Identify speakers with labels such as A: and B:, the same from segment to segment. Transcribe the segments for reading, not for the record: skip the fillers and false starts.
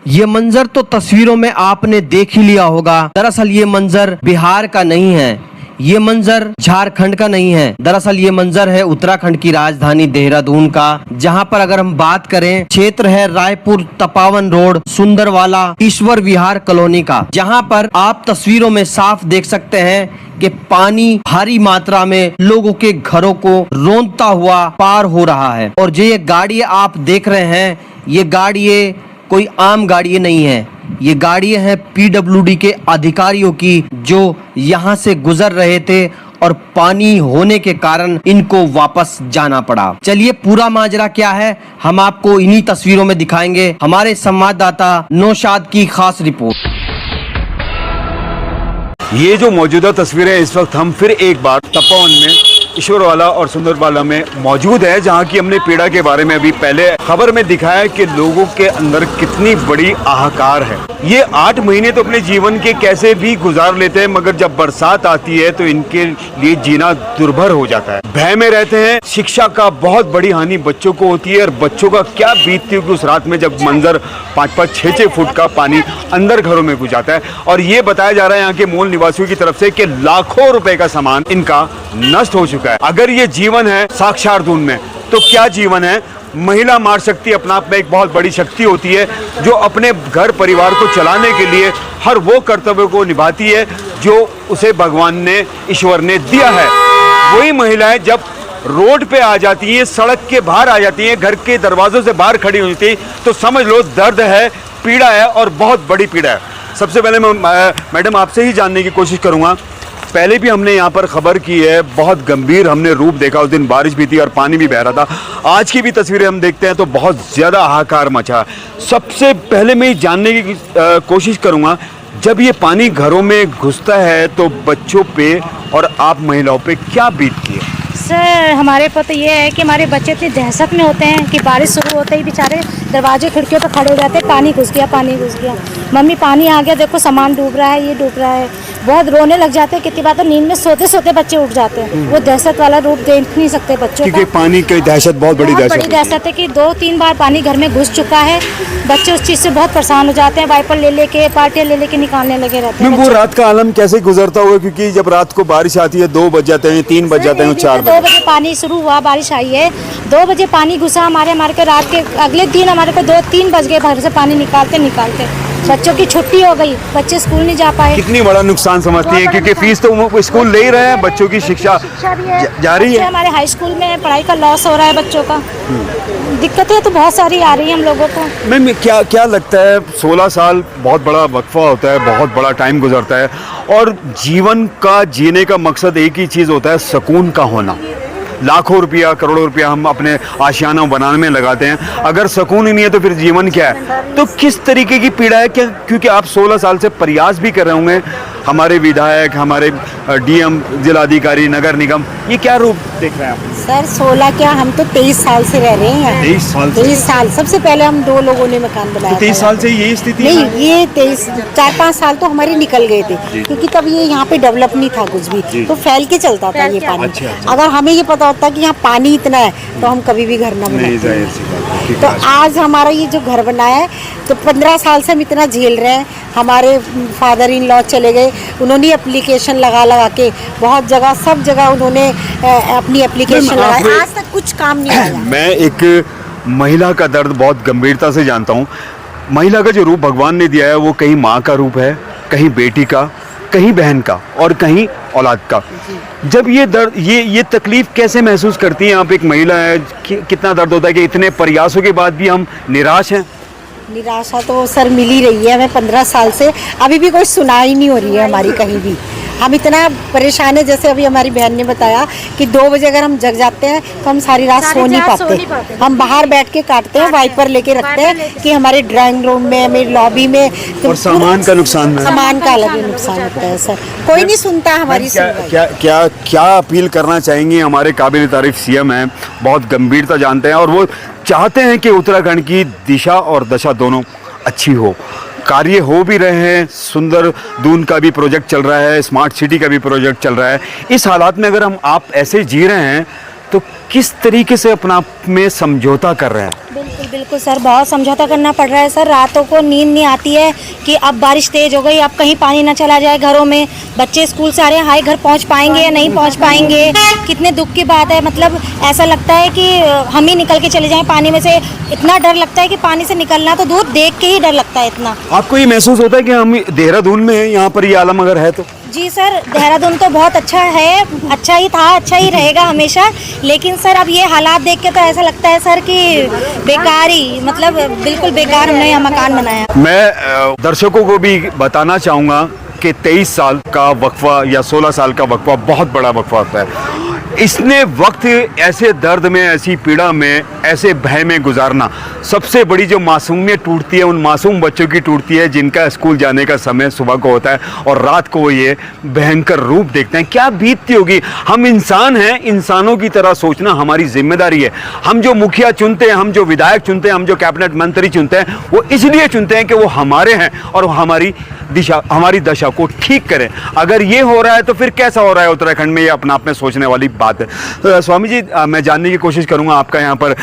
A: ये मंजर तो तस्वीरों में आपने देख ही लिया होगा। दरअसल ये मंजर बिहार का नहीं है, ये मंजर झारखंड का नहीं है। दरअसल ये मंजर है उत्तराखंड की राजधानी देहरादून का, जहां पर अगर हम बात करें क्षेत्र है रायपुर तपावन रोड सुंदरवाला ईश्वर विहार कॉलोनी का, जहां पर आप तस्वीरों में साफ देख सकते हैं कि पानी भारी मात्रा में लोगों के घरों को रौंदता हुआ पार हो रहा है। और जो ये गाड़ी आप देख रहे हैं, ये गाड़ी कोई आम गाड़ी नहीं है, ये गाड़ी है पीडब्ल्यूडी के अधिकारियों की, जो यहाँ से गुजर रहे थे और पानी होने के कारण इनको वापस जाना पड़ा। चलिए पूरा माजरा क्या है हम आपको इन्हीं तस्वीरों में दिखाएंगे। हमारे संवाददाता नौशाद की खास रिपोर्ट।
B: ये जो मौजूदा तस्वीरें इस वक्त हम फिर एक बार तपोवन में ईश्वरवाला और सुंदरवाला में मौजूद है, जहाँ की हमने पीड़ा के बारे में अभी पहले खबर में दिखाया कि लोगों के अंदर कितनी बड़ी हाहाकार है। ये 8 महीने तो अपने जीवन के कैसे भी गुजार लेते हैं, मगर जब बरसात आती है तो इनके लिए जीना दुर्भर हो जाता है। भय में रहते हैं, शिक्षा का बहुत बड़ी हानि बच्चों को होती है। और बच्चों का क्या बीतती होगी उस रात में जब मंजर 5-5, 6-6 फुट का पानी अंदर घरों में घुस जाता है। और ये बताया जा रहा है यहाँ के मूल निवासियों की तरफ से कि लाखों रुपए का सामान इनका नष्ट हो चुका है। अगर ये जीवन है साक्षार्दून में, तो क्या जीवन है। महिला मार शक्ति अपना आप में एक बहुत बड़ी शक्ति होती है, जो अपने घर परिवार को चलाने के लिए हर वो कर्तव्य को निभाती है जो उसे भगवान ने, ईश्वर ने दिया है। वही महिलाएं जब रोड पे आ जाती हैं, सड़क के बाहर आ जाती हैं, घर के दरवाजों से बाहर खड़ी होती हैं, तो समझ लो दर्द है, पीड़ा है और बहुत बड़ी पीड़ा है। सबसे पहले मैं मैडम आपसे ही जानने की कोशिश करूँगा, पहले भी हमने यहाँ पर खबर की है, बहुत गंभीर हमने रूप देखा, उस दिन बारिश भी थी और पानी भी बह रहा था। आज की भी तस्वीरें हम देखते हैं तो बहुत ज़्यादा हाहाकार मचा। सबसे पहले मैं जानने की कोशिश करूँगा, जब ये पानी घरों में घुसता है तो बच्चों पे और आप महिलाओं पे क्या बीतती है?
C: सर हमारे पर तो ये है कि हमारे बच्चे इतनी दहशत में होते हैं कि बारिश शुरू होते ही बेचारे दरवाजे खिड़कियों पर खड़े हो जाते हैं, पानी घुस गया, पानी घुस गया, मम्मी पानी आ गया, देखो सामान डूब रहा है, ये डूब रहा है। बहुत रोने लग जाते हैं। कितनी बार तो नींद में सोते सोते बच्चे उठ जाते हैं। वो दहशत वाला रूप देख नहीं सकते बच्चों
B: क्योंकि पानी की दहशत बहुत बड़ी
C: दहशत है कि 2-3 बार पानी घर में घुस चुका है। बच्चे उस चीज़ से बहुत परेशान हो जाते हैं, वाइपर ले लेके पार्टियाँ ले लेके निकालने लगे रहते हैं।
B: वो रात का आलम कैसे गुजरता होगा, क्योंकि जब रात को बारिश आती है 2 बज जाते हैं, 3 बज जाते हैं, 4
C: 2 बजे पानी शुरू हुआ, बारिश आई है, 2 बजे पानी घुसा हमारे को रात के अगले दिन हमारे को 2-3 बज गए घर से पानी निकालते। बच्चों की छुट्टी हो गई, बच्चे स्कूल नहीं जा पाए।
B: कितनी बड़ा नुकसान समझती है, क्योंकि फीस तो वो स्कूल ले ही रहे हैं, बच्चों की शिक्षा जारी है।
C: हमारे हाई स्कूल में पढ़ाई का लॉस हो रहा है बच्चों का। दिक्कतें तो बहुत सारी आ रही है हम लोगों को।
B: मैम क्या लगता है, 16 साल बहुत बड़ा वक्फा होता है, बहुत बड़ा टाइम गुजरता है, और जीवन का जीने का मकसद एक ही चीज़ होता है, सुकून का होना। लाखों रुपया, करोड़ों रुपया हम अपने आशियाना बनाने में लगाते हैं, अगर सुकून ही नहीं है तो फिर जीवन क्या है। तो किस तरीके की पीड़ा है, क्या क्योंकि आप 16 साल से प्रयास भी कर रहे होंगे, हमारे विधायक, हमारे डीएम, जिलाधिकारी, नगर निगम, ये क्या रूप देख रहे हैं आप?
D: सर 16 क्या, हम तो 23 साल से रह रहे हैं। 23 साल सबसे पहले हम 2 लोगों ने मकान बनाया।
B: 23 साल से यही स्थिति
D: नहीं, ये 4-5 साल तो हमारे निकल गए थे, क्योंकि तब ये यहाँ पे डेवलप नहीं था कुछ भी, तो फैल के चलता था ये पानी। अच्छा। अगर हमें ये पता होता कि यहाँ पानी इतना है तो हम कभी भी घर ना बनाते। तो आज हमारा ये जो घर बना है, तो 15 साल से हम इतना झेल रहे हैं। हमारे फादर इन लॉ चले गए, उन्होंने एप्लीकेशन लगा के बहुत जगह, सब जगह उन्होंने अपनी एप्लीकेशन लगाई, आज तक कुछ काम नहीं आया।
B: मैं एक महिला का दर्द बहुत गंभीरता से जानता हूँ। महिला का जो रूप भगवान ने दिया है वो कहीं माँ का रूप है, कहीं बेटी का, कहीं बहन का और कहीं औलाद का। जब ये दर्द, ये तकलीफ कैसे महसूस करती हैं आप, एक महिला है, कितना दर्द होता है कि इतने प्रयासों के बाद भी हम निराश हैं?
D: निराशा तो सर मिल ही रही है हमें 15 साल से, अभी भी कोई सुनाई नहीं हो रही है हमारी कहीं भी। हम इतना परेशान है, जैसे अभी हमारी बहन ने बताया कि 2 बजे अगर हम जग जाते हैं तो हम सारी रात सो नहीं पाते। हम बाहर बैठ के काटते हैं, वाइपर लेके रखते हैं कि हमारे ड्राइंग रूम में, मेरी लॉबी में,
B: और सामान का नुकसान,
D: सामान का अलग ही नुकसान होता है सर, कोई नहीं सुनता हमारी।
B: क्या अपील करना चाहेंगे? हमारे काबिल तारीफ सीएम हैं, बहुत गंभीरता जानते हैं और वो चाहते हैं कि उत्तराखंड की दिशा और दशा दोनों अच्छी हो। कार्य हो भी रहे हैं, सुंदर दून का भी प्रोजेक्ट चल रहा है, स्मार्ट सिटी का भी प्रोजेक्ट चल रहा है। इस हालात में अगर आप ऐसे जी रहे हैं तो किस तरीके से अपना आप में समझौता कर रहे हैं?
C: बिल्कुल बिल्कुल सर, बहुत समझौता करना पड़ रहा है सर। रातों को नींद नहीं आती है कि अब बारिश तेज हो गई, अब कहीं पानी ना चला जाए घरों में। बच्चे स्कूल से आ रहे हैं, हाय घर पहुंच पाएंगे या नहीं पहुंच पाएंगे। कितने दुख की बात है, मतलब ऐसा लगता है कि हम ही निकल के चले जाएं पानी में से। इतना डर लगता है कि पानी से निकलना तो दूर, देख के ही डर लगता है इतना।
B: आपको ये महसूस होता है कि हम देहरादून में हैं, यहाँ पर ये आलम अगर है तो?
C: जी सर, देहरादून तो बहुत अच्छा है, अच्छा ही था, अच्छा ही रहेगा हमेशा। लेकिन सर अब ये हालात देख के तो ऐसा लगता है सर कि बेकार ही, मतलब बिल्कुल बेकार हमने यहाँ मकान बनाया।
B: मैं दर्शकों को भी बताना चाहूँगा कि 23 साल का वक्फा या 16 साल का वक्फा बहुत बड़ा वक्फा होता है। इसने वक्त ऐसे दर्द में, ऐसी पीड़ा में, ऐसे भय में गुजारना, सबसे बड़ी जो मासूमियत टूटती है उन मासूम बच्चों की टूटती है जिनका स्कूल जाने का समय सुबह को होता है और रात को वो ये भयंकर रूप देखते हैं। क्या बीतती होगी? हम इंसान हैं, इंसानों की तरह सोचना हमारी जिम्मेदारी है। हम जो मुखिया चुनते हैं, हम जो विधायक चुनते हैं, हम जो कैबिनेट मंत्री चुनते हैं, वो इसलिए चुनते हैं कि वो हमारे हैं और हमारी दशा को ठीक करें। अगर ये हो रहा है तो फिर कैसा हो रहा है उत्तराखंड में, ये अपना आप में सोचने वाली बात है। तो स्वामी जी, मैं जानने की कोशिश करूंगा, आपका यहाँ पर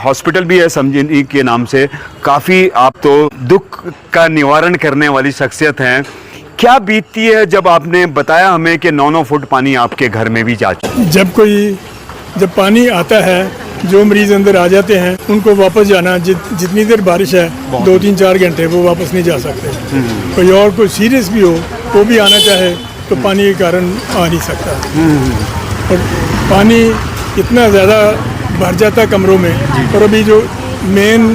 B: हॉस्पिटल भी है समझनी के नाम से, काफ़ी आप तो दुख का निवारण करने वाली शख्सियत हैं। क्या बीतती है जब आपने बताया हमें कि 9-9 फुट पानी आपके घर में भी जा चुका?
E: जब पानी आता है, जो मरीज अंदर आ जाते हैं उनको वापस जाना, जितनी देर बारिश है 2-3-4 घंटे वो वापस नहीं जा सकते। कोई और कोई सीरियस भी हो वो भी आना चाहे तो पानी के कारण आ नहीं सकता। और पानी इतना ज़्यादा भर जाता है कमरों में। और अभी जो मेन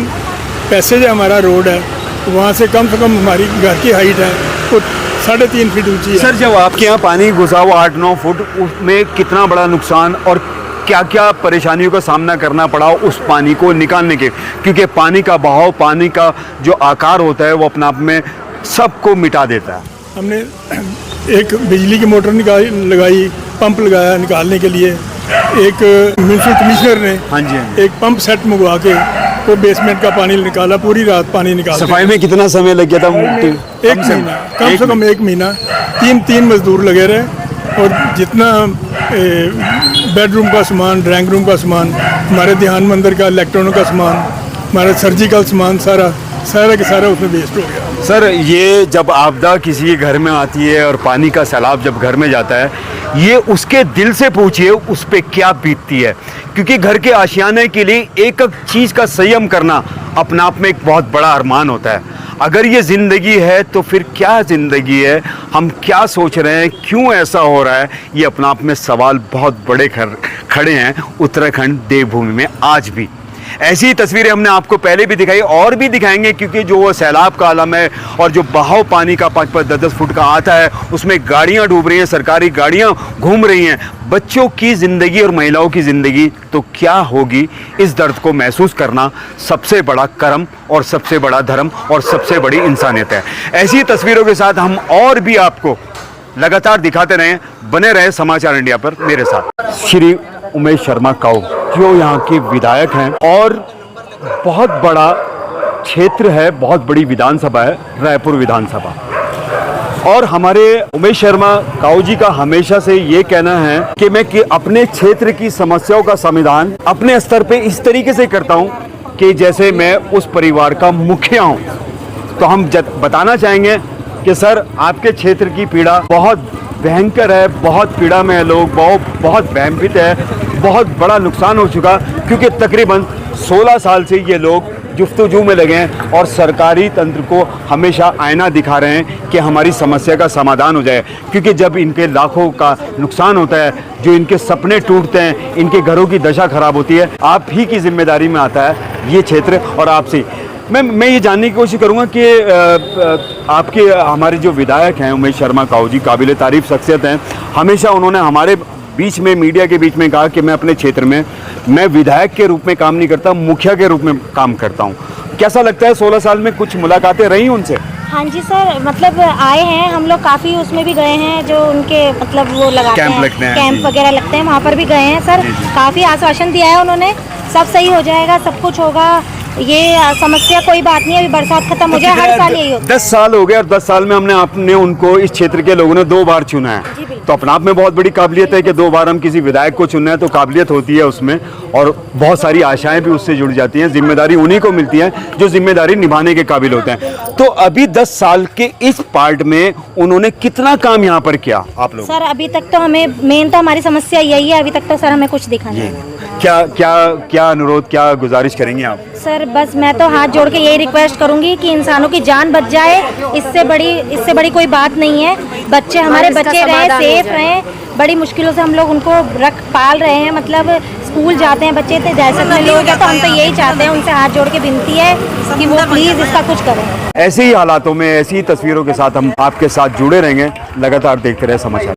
E: पैसेज है हमारा, रोड है, वहाँ से कम हमारी घर की हाइट है वो 3.5 फीट ऊंची है।
B: सर, जब आपके यहाँ पानी घुसा हुआ 8-9 फुट, उसमें कितना बड़ा नुकसान और क्या क्या परेशानियों का सामना करना पड़ा उस पानी को निकालने के? क्योंकि पानी का बहाव, पानी का जो आकार होता है वो अपने आप में सबको मिटा देता है।
E: हमने एक बिजली की मोटर लगाई, पंप लगाया निकालने के लिए। एक म्यूनसिपल कमिश्नर ने
B: हाँ जी
E: एक पंप सेट मंगवा के वो बेसमेंट का पानी निकाला, पूरी रात पानी निकाला।
B: सफाई में कितना समय लग गया था?
E: एक महीना, कम से कम 1 महीना। 3 मजदूर लगे रहे और जितना बेडरूम का सामान, ड्राइंग रूम का सामान, हमारे ध्यान मंदिर का इलेक्ट्रॉनिक का सामान, हमारा सर्जिकल सामान सारा के सारा उसमें वेस्ट हो गया।
B: सर, ये जब आपदा किसी के घर में आती है और पानी का सैलाब जब घर में जाता है, ये उसके दिल से पूछिए उस पर क्या बीतती है। क्योंकि घर के आशियाने के लिए एक एक चीज़ का संयम करना अपने आप में एक बहुत बड़ा अरमान होता है। अगर ये ज़िंदगी है तो फिर क्या ज़िंदगी है, हम क्या सोच रहे हैं, क्यों ऐसा हो रहा है, ये अपने आप में सवाल बहुत बड़े खड़े हैं उत्तराखंड देवभूमि में आज भी। ऐसी तस्वीरें हमने आपको पहले भी दिखाई और भी दिखाएंगे, क्योंकि जो वो सैलाब का आलम है और जो बहाव पानी का 5-5, 10-10 फुट का आता है, उसमें गाड़ियां डूब रही हैं, सरकारी गाड़ियां घूम रही हैं। बच्चों की ज़िंदगी और महिलाओं की ज़िंदगी तो क्या होगी, इस दर्द को महसूस करना सबसे बड़ा कर्म और सबसे बड़ा धर्म और सबसे बड़ी इंसानियत है। ऐसी तस्वीरों के साथ हम और भी आपको लगातार दिखाते रहें। बने रहे समाचार इंडिया पर मेरे साथ। श्री उमेश शर्मा काऊ जो यहाँ के विधायक हैं और बहुत बड़ा क्षेत्र है, बहुत बड़ी विधानसभा है रायपुर विधानसभा। और हमारे उमेश शर्मा काऊ जी का हमेशा से ये कहना है कि मैं अपने क्षेत्र की समस्याओं का समाधान अपने स्तर पे इस तरीके से करता हूँ कि जैसे मैं उस परिवार का मुखिया हूँ। तो हम बताना चाहेंगे कि सर, आपके क्षेत्र की पीड़ा बहुत भयंकर है, बहुत पीड़ा में है लोग, बहुत भयभीत है, बहुत बड़ा नुकसान हो चुका, क्योंकि तकरीबन 16 साल से ये लोग जुफ्तजू में लगे हैं और सरकारी तंत्र को हमेशा आईना दिखा रहे हैं कि हमारी समस्या का समाधान हो जाए। क्योंकि जब इनके लाखों का नुकसान होता है, जो इनके सपने टूटते हैं, इनके घरों की दशा खराब होती है, आप ही की जिम्मेदारी में आता है ये क्षेत्र। और आपसे मैं ये जानने की कोशिश करूंगा कि आपके हमारे जो विधायक हैं उमेश शर्मा काऊ जी, काबिल तारीफ शख्सियत हैं। हमेशा उन्होंने हमारे बीच में, मीडिया के बीच में कहा कि मैं अपने क्षेत्र में मैं विधायक के रूप में काम नहीं करता, मुखिया के रूप में काम करता हूं। कैसा लगता है, 16 साल में कुछ मुलाकातें रही उनसे?
C: हाँ जी सर, मतलब आए हैं हम लोग, काफ़ी उसमें भी गए हैं जो उनके मतलब वो लगाते हैं कैंप वगैरह लगते हैं, वहाँ पर भी गए हैं सर। काफ़ी आश्वासन दिया है उन्होंने, सब सही हो जाएगा, सब कुछ होगा, ये समस्या कोई बात नहीं है, अभी बरसात खत्म हो जाए, हर साल यही होता
B: 10 साल हो गए और 10 साल में आपने उनको इस क्षेत्र के लोगों ने 2 बार चुना है, तो अपने आप में बहुत बड़ी काबिलियत है कि 2 बार हम किसी विधायक को चुनना है, तो काबिलियत होती है उसमें, और बहुत सारी आशाएं भी उससे जुड़ जाती हैं। जिम्मेदारी उन्हीं को मिलती है जो जिम्मेदारी निभाने के काबिल होते हैं। तो अभी 10 साल के इस पार्ट में उन्होंने कितना काम यहाँ पर किया आप लोग?
C: सर अभी तक तो हमें मेन तो हमारी समस्या यही है, अभी तक तो सर हमें कुछ दिखा नहीं।
B: क्या क्या क्या अनुरोध, क्या गुजारिश करेंगे आप?
C: सर बस मैं तो हाथ जोड़ के यही रिक्वेस्ट करूंगी कि इंसानों की जान बच जाए, इससे बड़ी कोई बात नहीं है। बच्चे हमारे बच्चे रहें, सेफ रहें, बड़ी मुश्किलों से हम लोग उनको पाल रहे हैं, मतलब स्कूल जाते हैं बच्चे, दहशत में लोग हैं, तो हम तो यही चाहते हैं, उनसे हाथ जोड़ के विनती है कि वो प्लीज इसका कुछ करें।
B: ऐसे ही हालातों में, ऐसी ही तस्वीरों के साथ हम आपके साथ जुड़े रहेंगे। लगातार देखते रहे समाचार।